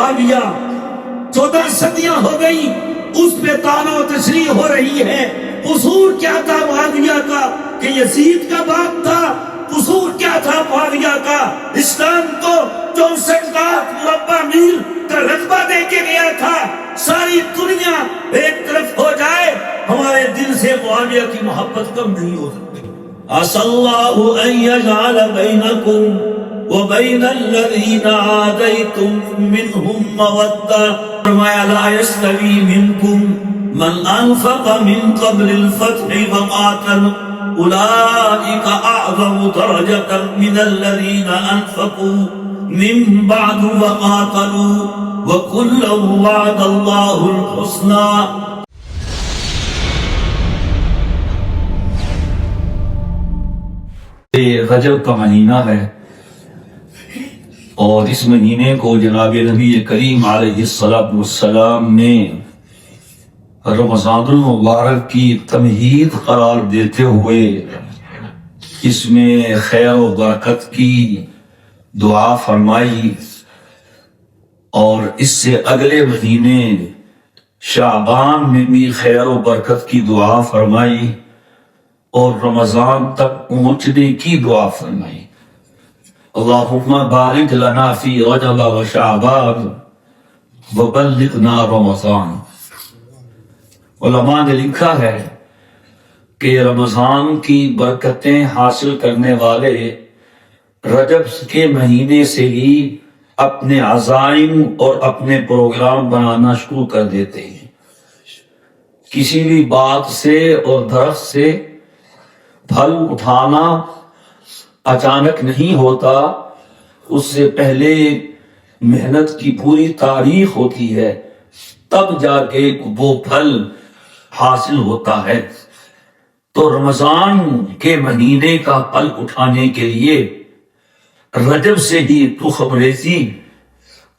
معاویہ 14 صدیاں ہو گئی، اس پہ طعن و تشریح ہو رہی ہے۔ قصور کیا تھا معاویہ کا کہ یزید کا باپ تھا؟ قصور کیا تھا معاویہ کا؟ اسلام کو 64 لاکھ مربع میل کا رقبہ دے کے گیا تھا۔ ساری دنیا ایک طرف ہو جائے، ہمارے دل سے معاویہ کی محبت کم نہیں ہو سکتی۔ عسى الله أن يجعل بينكم وبين الذين عاديتم منهم مودة، فرمایا لا يستوي منكم من أنفق من قبل الفتح وقاتل أولئك أعظم درجة من الذين أنفقوا من بعد وقاتلوا وكلا وعد الله الحسنى۔ رجب کا مہینہ ہے اور اس مہینے کو جناب نبی کریم علیہ السلام نے رمضان المبارک کی تمہید قرار دیتے ہوئے اس میں خیر و برکت کی دعا فرمائی، اور اس سے اگلے مہینے شعبان میں بھی خیر و برکت کی دعا فرمائی، اور رمضان تک پہنچنے کی دعا فرمائی۔ اللہم بارک لنا فی رجب و شعبان وبلغنا رمضان۔ علماء نے لکھا ہے کہ رمضان کی برکتیں حاصل کرنے والے رجب کے مہینے سے ہی اپنے عزائم اور اپنے پروگرام بنانا شروع کر دیتے ہیں۔ کسی بھی بات سے اور درخت سے پھل اٹھانا اچانک نہیں ہوتا، اس سے پہلے محنت کی پوری تاریخ ہوتی ہے، تب جا کے وہ پھل حاصل ہوتا ہے۔ تو رمضان کے مہینے کا پھل اٹھانے کے لیے رجب سے ہی تخم ریزی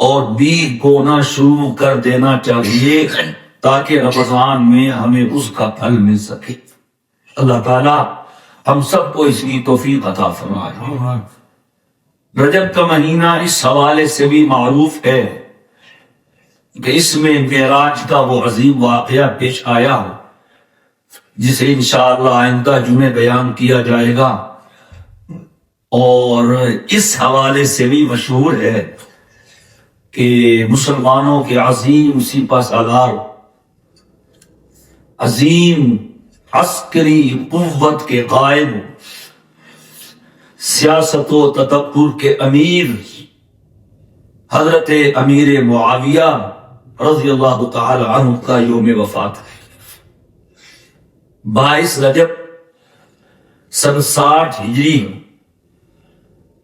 اور بیج بونا شروع کر دینا چاہیے، تاکہ رمضان میں ہمیں اس کا پھل مل سکے۔ اللہ تعالیٰ ہم سب کو اس کی توفیق عطا فرمائے۔ رجب کا مہینہ اس حوالے سے بھی معروف ہے کہ اس میں معراج کا وہ عظیم واقعہ پیش آیا، جسے انشاءاللہ آئندہ جمعے بیان کیا جائے گا، اور اس حوالے سے بھی مشہور ہے کہ مسلمانوں کے عظیم سپہ سالار، عظیم عسکری قوت کے قائد، سیاست و تدبر کے امیر حضرت امیر معاویہ رضی اللہ تعالی عنہ کا یوم وفات ہے۔ 22 رجب سن 60 ہجری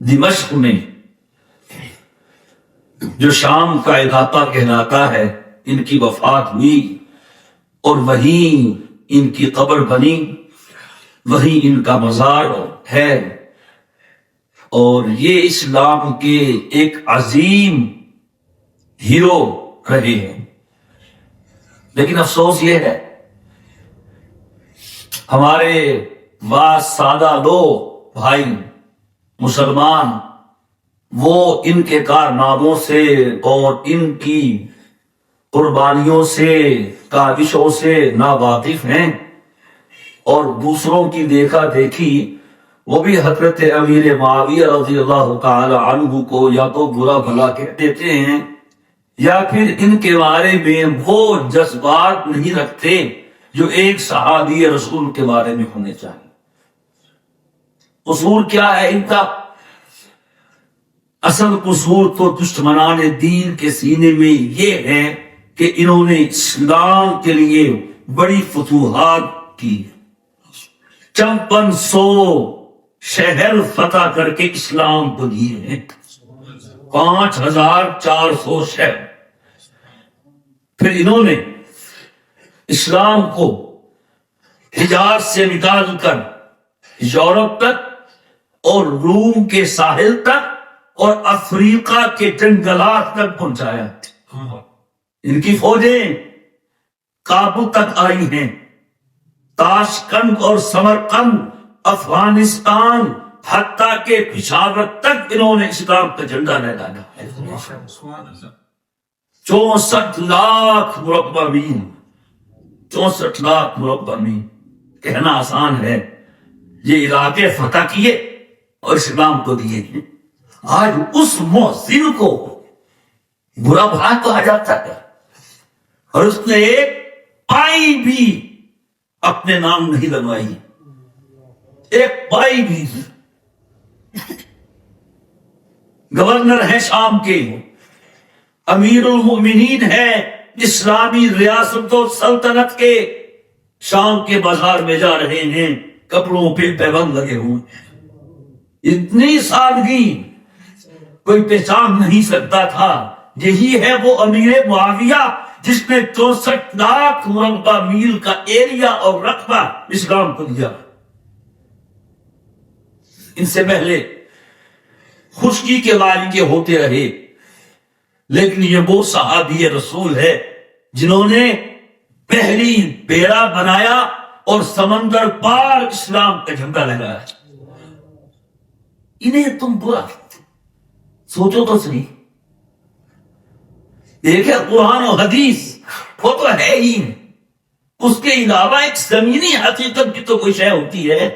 دمشق میں، جو شام کا علاقہ کہلاتا ہے، ان کی وفات ہوئی، اور وہیں ان کی قبر بنی، وہی ان کا مزار ہے، اور یہ اسلام کے ایک عظیم ہیرو رہے ہیں۔ لیکن افسوس یہ ہے، ہمارے بعض سادہ لوگ بھائی مسلمان، وہ ان کے کارناموں سے اور ان کی قربانیوں سے، کاوشوں سے ناواقف ہیں، اور دوسروں کی دیکھا دیکھی وہ بھی حضرت امیر معاویہ رضی اللہ تعالی عنہ کو یا تو برا بھلا کہہ دیتے ہیں، یا پھر ان کے بارے میں وہ جذبات نہیں رکھتے جو ایک صحابی رسول کے بارے میں ہونے چاہیے۔ قصور کیا ہے ان کا؟ اصل قصور تو دشمنان دین کے سینے میں یہ ہے کہ انہوں نے اسلام کے لیے بڑی فتوحات کی، 5500 شہر فتح کر کے اسلام کو دیے ہیں، 5400 شہر۔ پھر انہوں نے اسلام کو حجاز سے نکال کر یورپ تک اور روم کے ساحل تک اور افریقہ کے جنگلات تک پہنچایا۔ ان کی فوجیں کابل تک آئی ہیں، تاشقند اور سمرقند، افغانستان، حتیٰ کہ پشاور تک انہوں نے اسلام کا جھنڈا لہرایا ہے۔ 64 لاکھ مربع میل، 64 لاکھ مربع میل، کہنا آسان ہے، یہ علاقے فتح کیے اور اسلام کو دیے ہیں۔ آج اس محسن کو برا بھلا کہا جاتا ہے، اور اس نے ایک پائی بھی اپنے نام نہیں لگوائی، ایک پائی بھی۔ گورنر ہے شام کے، امیر المؤمنین ہے اسلامی ریاست و سلطنت کے، شام کے بازار میں جا رہے ہیں، کپڑوں پہ پیبند لگے ہوئے ہیں۔ اتنی سادگی کوئی پہچان نہیں سکتا تھا۔ یہی ہے وہ امیر معاویہ جس نے 64 لاکھ مربع میل کا ایریا اور رقبہ اسلام کو دیا۔ ان سے پہلے خشکی کے مالک ہوتے رہے، لیکن یہ وہ صحابی رسول ہے جنہوں نے پہلی بیڑا بنایا اور سمندر پار اسلام کا جھنڈا لگایا۔ انہیں تم برا سوچو تو صحیح، ایک ہے قرآن و حدیث، وہ تو ہے ہی، اس کے علاوہ ایک زمینی حقیقت کی تو کوئی شے ہوتی ہے۔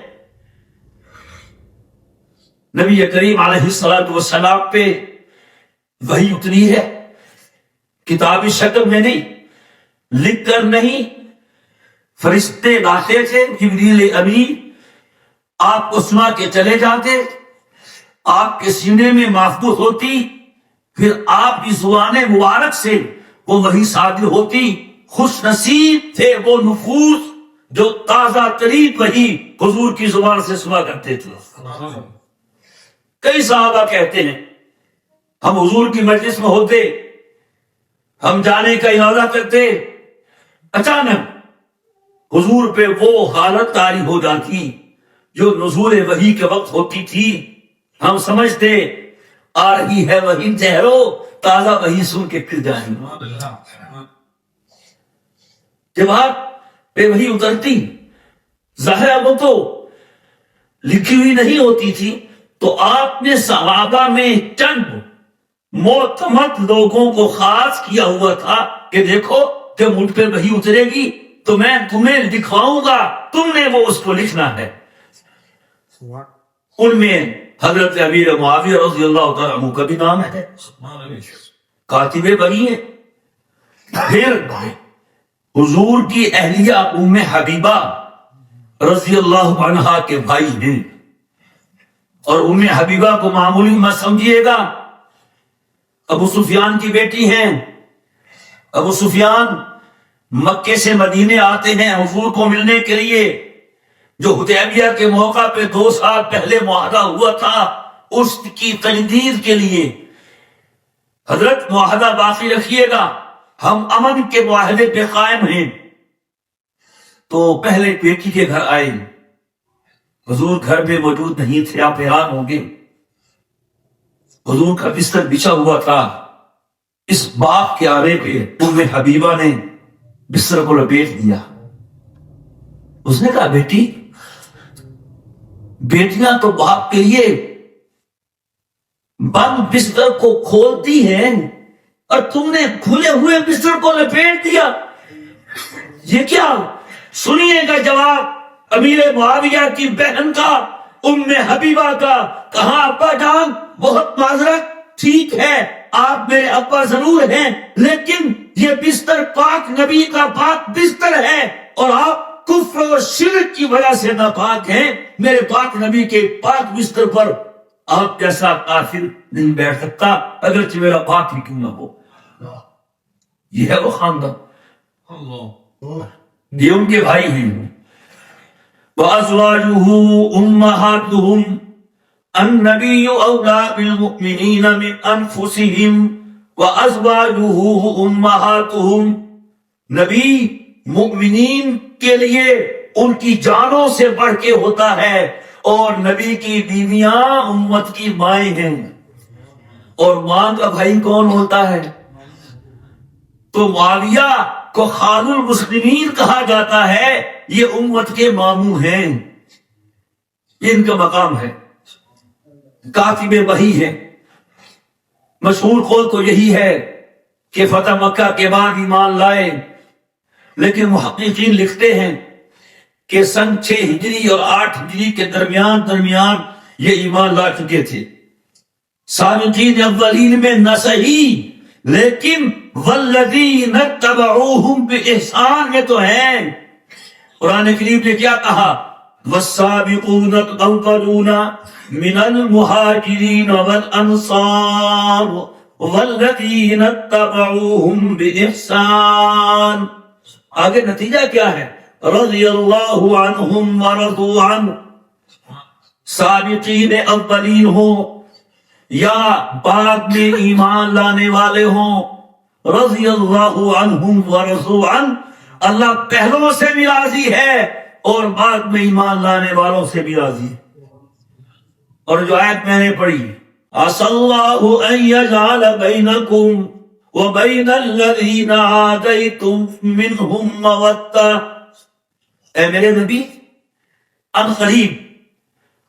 نبی کریم علیہ الصلوۃ والسلام پہ وحی اتری ہے، کتابی شکل میں نہیں، لکھ کر نہیں، فرشتے لاتے تھے، جبریل امین آپ کو سنا کے چلے جاتے، آپ کے سینے میں محفوظ ہوتی، پھر آپ کی زبان مبارک سے وہ وحی صادر ہوتی۔ خوش نصیب تھے وہ نفوس جو تازہ ترین وحی حضور کی زبان سے سنا کرتے تھے۔ کئی صحابہ کہتے ہیں ہم حضور کی مجلس میں ہوتے، ہم جانے کا ارادہ کرتے، اچانک حضور پہ وہ حالت طاری ہو جاتی جو نزول وحی کے وقت ہوتی تھی۔ ہم سمجھتے آ رہی ہے وحی، ٹھہرو، تازہ وحی سن کے پھر جائیں گے۔ جب آپ پہ وحی اترتی، ظاہر وہ تو لکھی ہوئی نہیں ہوتی تھی، تو آپ نے صحابہ میں چند معتمد لوگوں کو خاص کیا ہوا تھا کہ دیکھو جب مجھ پہ وحی اترے گی تو میں تمہیں دکھاؤں گا، تم نے وہ اس کو لکھنا ہے۔ ان میں حضرت امیر معاویہ رضی اللہ تعالیٰ عنہ کا بھی نام ہے، کاتب وحی ہے۔ پھر حضور کی اہلیہ ام حبیبہ رضی اللہ عنہا کے بھائی ہیں، اور ام حبیبہ کو معمولی مت سمجھیے گا، ابو سفیان کی بیٹی ہیں۔ ابو سفیان مکے سے مدینے آتے ہیں حضور کو ملنے کے لیے، جو حدیبیہ کے موقع پہ 2 سال پہلے معاہدہ ہوا تھا اس کی تجدید کے لیے۔ حضرت معاہدہ باقی رکھیے گا، ہم امن کے معاہدے پہ قائم ہیں۔ تو پہلے بیٹی کے گھر آئے، حضور گھر میں موجود نہیں تھے، آپ حیران ہوں گے۔ حضور کا بستر بچھا ہوا تھا، اس باغ کے آرے پہ ام حبیبہ نے بستر کو لپیٹ دیا۔ اس نے کہا بیٹی، بیٹیاں تو باپ کے لیے بند بستر کو کھولتی ہیں اور تم نے کھلے ہوئے بستر کو لپیٹ دیا، یہ کیا؟ سنیے گا جواب امیر معاویہ کی بہن کا، ام حبیبہ کا۔ کہاں ابا جان، بہت معذرت، ٹھیک ہے آپ میرے ابا ضرور ہیں، لیکن یہ بستر پاک نبی کا پاک بستر ہے اور آپ کفر و شرک کی وجہ سے ناپاک ہیں۔ میرے پاک نبی کے پاک بستر پر آپ جیسا کافر نہیں بیٹھ سکتا، اگرچہ میرا باپ ہی کیوں نہ ہو۔ یہ ہے وہ خاندان، یہ ان کے بھائی ہیں۔ وَأَزْوَاجُهُ أُمَّهَاتُهُمْ النَّبِيُّ أَوْلَىٰ بِالْمُؤْمِنِينَ مِنْ أَنفُسِهِمْ وَأَزْوَاجُهُ أُمَّهَاتُهُمْ، نبی مؤمنین کے لیے ان کی جانوں سے بڑھ کے ہوتا ہے، اور نبی کی بیویاں امت کی مائیں ہیں۔ اور ماں کا بھائی کون ہوتا ہے؟ تو معاویہ کو خال المسلمین کہا جاتا ہے، یہ امت کے ماموں ہیں، یہ ان کا مقام ہے، کاتب وحی ہے۔ مشہور قول تو یہی ہے کہ فتح مکہ کے بعد ایمان لائے، لیکن محققین لکھتے ہیں کہ سن 6 ہجری اور 8 ہجری کے درمیان یہ ایمان لا چکے تھے۔ سابقین اولین میں نہ صحیح، لیکن والذین اتبعوہم بإحسان میں تو ہیں۔ قرآن کریم نے کیا کہا؟ والسابقون الاولون من المہاجرین والانصار والذین اتبعوہم بإحسان۔ آگے نتیجہ کیا ہے؟ رضی اللہ عنہم ورضوا عنہ۔ سابقین اولین ہوں یا بعد میں ایمان لانے والے ہوں، رضی اللہ عنہم ورضوا عنہ، اللہ پہلوں سے بھی راضی ہے اور بعد میں ایمان لانے والوں سے بھی راضی ہے۔ اور جو آیت میں نے پڑھی، عَسَى اللَّهُ أَن يَجْعَلَ بَيْنَكُمْ وَبَيْنَ الَّذِينَ عَادَيْتُمْ مِنْهُمْ مَوَدَّةً، اے میرے نبی، ان قریب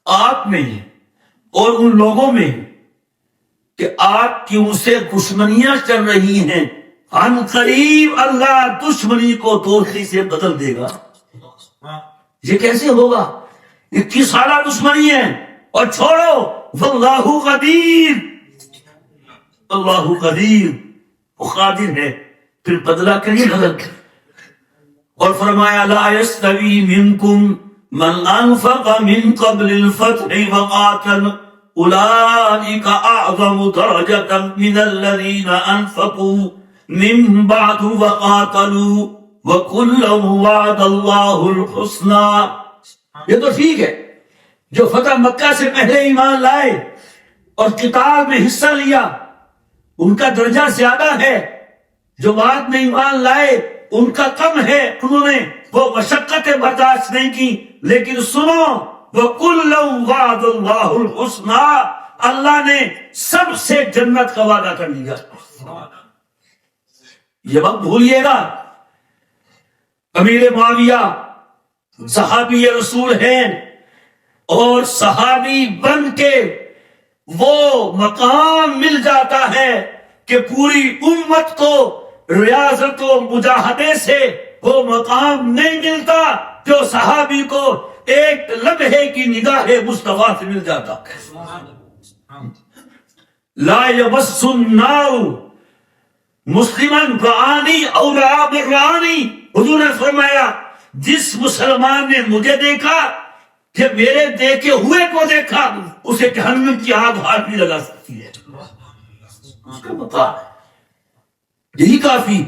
آپ میں اور ان لوگوں میں کہ آپ کی ان سے دشمنیاں چل رہی ہیں، ان قریب اللہ دشمنی کو دوستی سے بدل دے گا۔ یہ کیسے ہوگا؟ 21 سالہ دشمنی ہے، اور چھوڑو، واللہ قدیر، اللہ قدیر، وہ قادر ہے، پھر بدلہ کریے بدل۔ اور فرمایا لا یستوی منکم من انفق من قبل الفتح وقاتل اولئک اعظم درجة من الذین انفقوا من بعد وقاتلوا وکلا وعد اللہ الحسنى۔ یہ تو ٹھیک ہے، جو فتح مکہ سے پہلے ایمان لائے اور قتال میں حصہ لیا ان کا درجہ زیادہ ہے، جو بعد میں ایمان لائے ان کا کم ہے، انہوں نے وہ مشقتیں برداشت نہیں کی۔ لیکن سنو، وَكُلًّا وَعَدَ اللَّهُ الْحُسْنَى، اللہ نے سب سے جنت کا وعدہ کر لیا۔ یہ وقت بھولیے گا، امیر معاویہ صحابی رسول ہیں، اور صحابی بن کے وہ مقام مل جاتا ہے کہ پوری امت کو ریاضت و مجاہدے سے وہ مقام نہیں ملتا جو صحابی کو ایک لمحے کی نگاہ مصطفیٰ سے مل جاتا۔ لا یمس النار مسلمن رعانی او رعا برعانی، حضور نے فرمایا جس مسلمان نے مجھے دیکھا کہ میرے دیکھے ہوئے کو دیکھا، اسے جہنم کی آگ ہاتھ بھی لگا سکتی ہے۔ اس کا بتا یہی کافی۔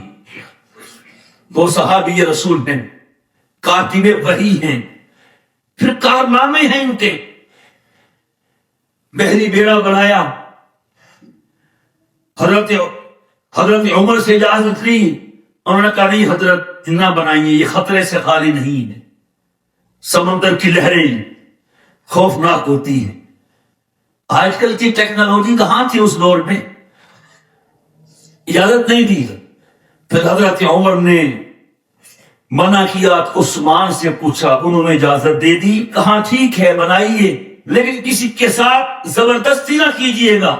وہ صحابی رسول ہیں، کاتب وحی ہیں، پھر کارنامے ہیں ان کے۔ بحری بیڑا بنایا، حضرت عمر سے اجازت لی، انہوں نے کہا نہیں حضرت نہ بنائیے، یہ خطرے سے خالی نہیں ہے، سمندر کی لہریں خوفناک ہوتی ہیں۔ آج کل کی ٹیکنالوجی کہاں تھی اس دور میں؟ اجازت نہیں دی۔ پھر حضرت عمر نے منع کیا، عثمان سے پوچھا، انہوں نے اجازت دے دی، کہاں ٹھیک ہے بنائیے، لیکن کسی کے ساتھ زبردستی نہ کیجیے گا،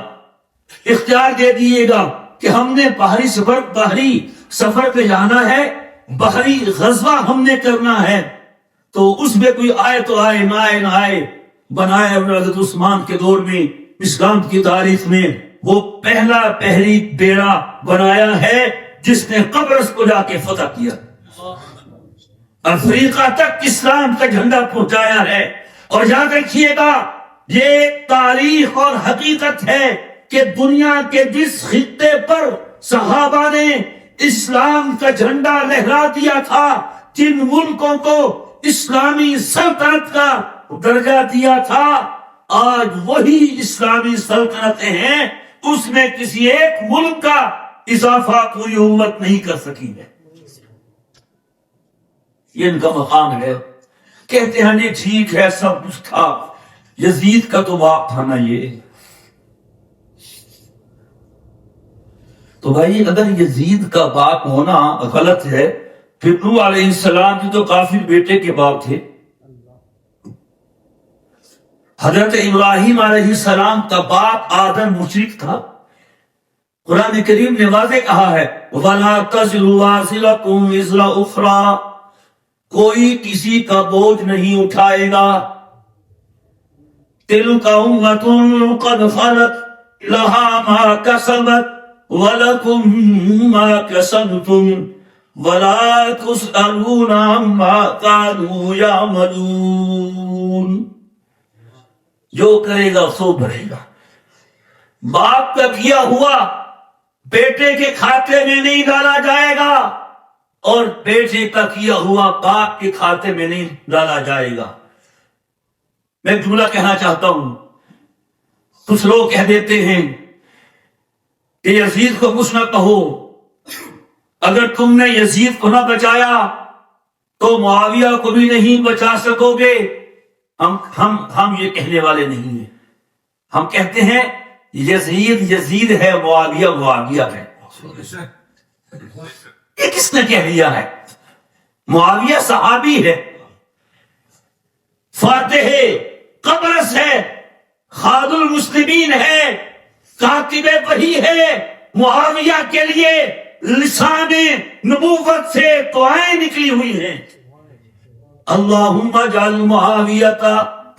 اختیار دے دیے گا کہ ہم نے بحری سفر پہ جانا ہے، بحری غزوہ ہم نے کرنا ہے، تو اس میں کوئی آئے تو آئے، نہ آئے نہ آئے۔ بنایا حضرت عثمان کے دور میں، اسلام کی تاریخ میں وہ پہلا بحری بیڑا بنایا ہے جس نے قبرص کو جا کے فتح کیا، افریقہ تک اسلام کا جھنڈا پہنچایا ہے۔ اور یاد رکھیے گا، یہ تاریخ اور حقیقت ہے کہ دنیا کے جس خطے پر صحابہ نے اسلام کا جھنڈا لہرا دیا تھا، جن ملکوں کو اسلامی سلطنت کا درجہ دیا تھا، آج وہی اسلامی سلطنتیں ہیں، اس میں کسی ایک ملک کا اضافہ پوری امت نہیں کر سکی ہے۔ یہ ان کا مقام ہے۔ کہتے ہیں یہ ٹھیک ہے، سب کچھ تھا، یزید کا تو باپ تھا نا یہ۔ تو بھائی اگر یزید کا باپ ہونا غلط ہے، پھر نوح علیہ السلام کی تو کافر بیٹے کے باپ تھے۔ حضرت ابراہیم علیہ السلام کا باپ آدم مشرک تھا، قرآن کریم نے واضح کہا ہے وَلَا تَزِرُ وَازِرَةٌ وِزْرَ أُخْرَىٰ، کوئی کسی کا بوجھ نہیں اٹھائے گا. تِلْكَ أُمَّةٌ قَدْ خَلَتْ لَهَا مَا كَسَبَتْ وَلَكُمْ مَا كَسَبْتُمْ وَلَا تُسْأَلُونَ عَمَّا كَانُوا يَعْمَلُونَ. جو کرے گا سو بھرے گا. باپ کا کیا ہوا بیٹے کے کھاتے میں نہیں ڈالا جائے گا اور بیٹے کا کیا ہوا باپ کے کھاتے میں نہیں ڈالا جائے گا. میں ایک جملہ کہنا چاہتا ہوں. کچھ لوگ کہہ دیتے ہیں کہ یزید کو کچھ نہ کہو، اگر تم نے یزید کو نہ بچایا تو معاویہ کو بھی نہیں بچا سکو گے. ہم یہ کہنے والے نہیں ہیں. ہم کہتے ہیں یزید یزید ہے، معاویہ معاویہ ہے. یہ کس نے کہہ دیا ہے؟ معاویہ صحابی ہے، فاتح قبرص ہے، خاد المسلمین ہے، کاتب وحی ہے. معاویہ کے لیے لسان نبوت سے دعائیں نکلی ہوئی ہیں. اللہم اجعل معاویۃ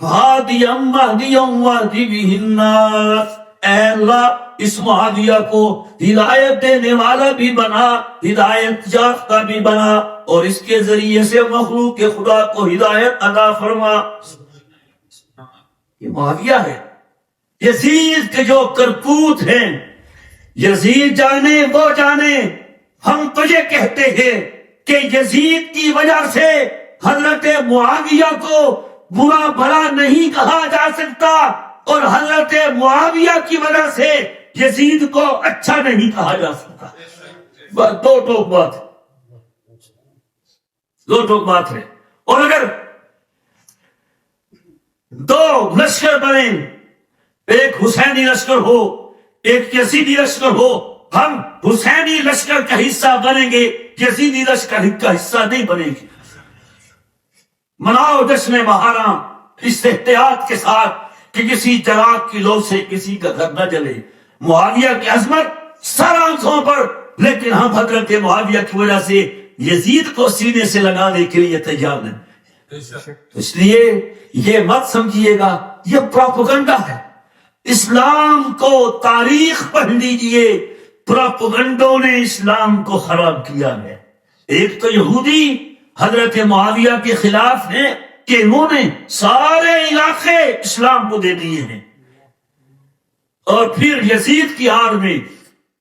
ہادیا مہدیا واہد بہ الناس. اے اللہ اس معاویہ کو ہدایت دینے والا بھی بنا، ہدایت یافتہ بھی بنا، اور اس کے ذریعے سے مخلوق خدا کو ہدایت عطا فرما. یہ معاویہ ہے. یزید کے جو کرتوت ہیں، یزید جانے وہ جانے. ہم تو یہ کہتے ہیں کہ یزید کی وجہ سے حضرت معاویہ کو برا بھلا نہیں کہا جا سکتا، اور حضرت معاویہ کی وجہ سے یزید کو اچھا نہیں کہا جا سکتا. دو ٹوک بات ہے. اور اگر دو لشکر بنے، ایک حسینی لشکر ہو ایک یزیدی لشکر ہو، ہم حسینی لشکر کا حصہ بنیں گے، یزیدی لشکر کا حصہ نہیں بنیں گے. مناؤ جشن بہاراں اس احتیاط کے ساتھ کہ کسی چراغ کی لو سے کسی کا گھر نہ جلے. معاویہ کی عظمت سر آنکھوں پر، لیکن ہم حضرت معاویہ کی وجہ سے یزید کو سینے سے لگانے کے لیے تیار نہیں. اس لیے یہ مت سمجھیے گا یہ پروپیگنڈا ہے. اسلام کو تاریخ پڑھ لیجئے، پروپیگنڈوں نے اسلام کو خراب کیا ہے. ایک تو یہودی حضرت معاویہ کے خلاف ہیں کہ انہوں نے سارے علاقے اسلام کو دے دیے ہیں، اور پھر یزید کی آڑ میں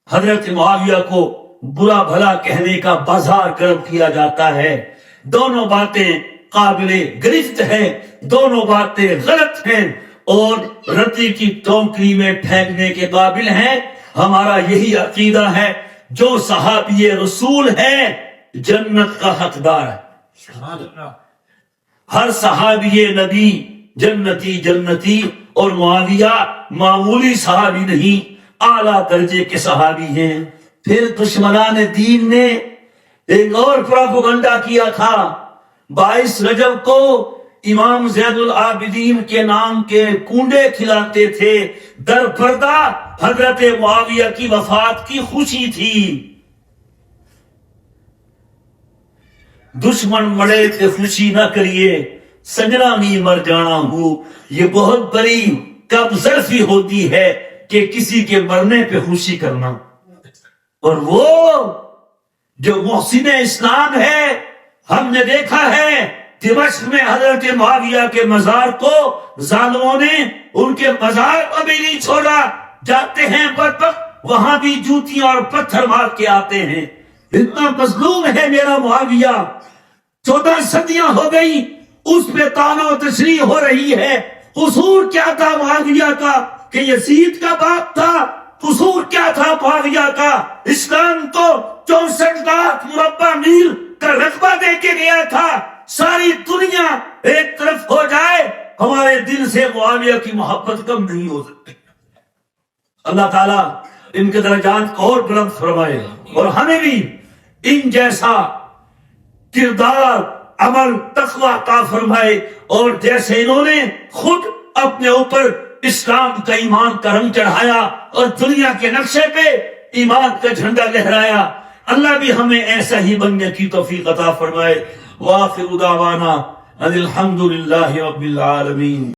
حضرت معاویہ کو برا بھلا کہنے کا بازار گرم کیا جاتا ہے. دونوں باتیں قابل گرفت ہیں، دونوں باتیں غلط ہیں اور رتی کی ٹوکری میں پھینکنے کے قابل ہیں. ہمارا یہی عقیدہ ہے، جو صحابی رسول ہے جنت کا حقدار ہے. ہر صحابی نبی جنتی، اور معاویہ معمولی صحابی نہیں، اعلیٰ درجے کے صحابی ہیں. پھر دشمنان دین نے ایک اور پروپیگنڈا کیا تھا. 22 رجب کو امام زید العابدین کے نام کے کنڈے کھلاتے تھے. در پردہ حضرت معاویہ کی وفات کی خوشی تھی. دشمن مڑے تھے خوشی نہ کریے، سجنا بھی مر جانا ہو. یہ بہت بڑی کم ظرفی ہوتی ہے کہ کسی کے مرنے پہ خوشی کرنا. اور وہ جو محسن اسلام ہے، ہم نے دیکھا ہے دمشق میں حضرت معاویہ کے مزار کو ظالموں نے ان کے مزار کو بھی نہیں چھوڑا. جاتے ہیں بدبخت، وہاں بھی جوتیاں اور پتھر مار کے آتے ہیں. اتنا مظلوم ہے میرا معاویہ. 14 صدیاں ہو گئی اس پہ طعن و تشریح ہو رہی ہے. قصور کیا تھا معاویہ کا کہ یزید کا باپ تھا؟ قصور کیا تھا معاویہ کا؟ اسلام کو 64 لاکھ مربع میل کا رقبہ دے کے گیا تھا. ساری دنیا ایک طرف ہو جائے، ہمارے دل سے معاویہ کی محبت کم نہیں ہو سکتی. اللہ تعالیٰ ان کے درجات کو اور بلند فرمائے، اور ہمیں بھی ان جیسا کردار، عمل، تقویٰ عطا فرمائے. اور جیسے انہوں نے خود اپنے اوپر اسلام کا ایمان کا رنگ چڑھایا اور دنیا کے نقشے پہ ایمان کا جھنڈا لہرایا. اللہ بھی ہمیں ایسا ہی بننے کی توفیق عطا فرمائے. وآخر دعوانا ان الحمد للہ رب العالمین.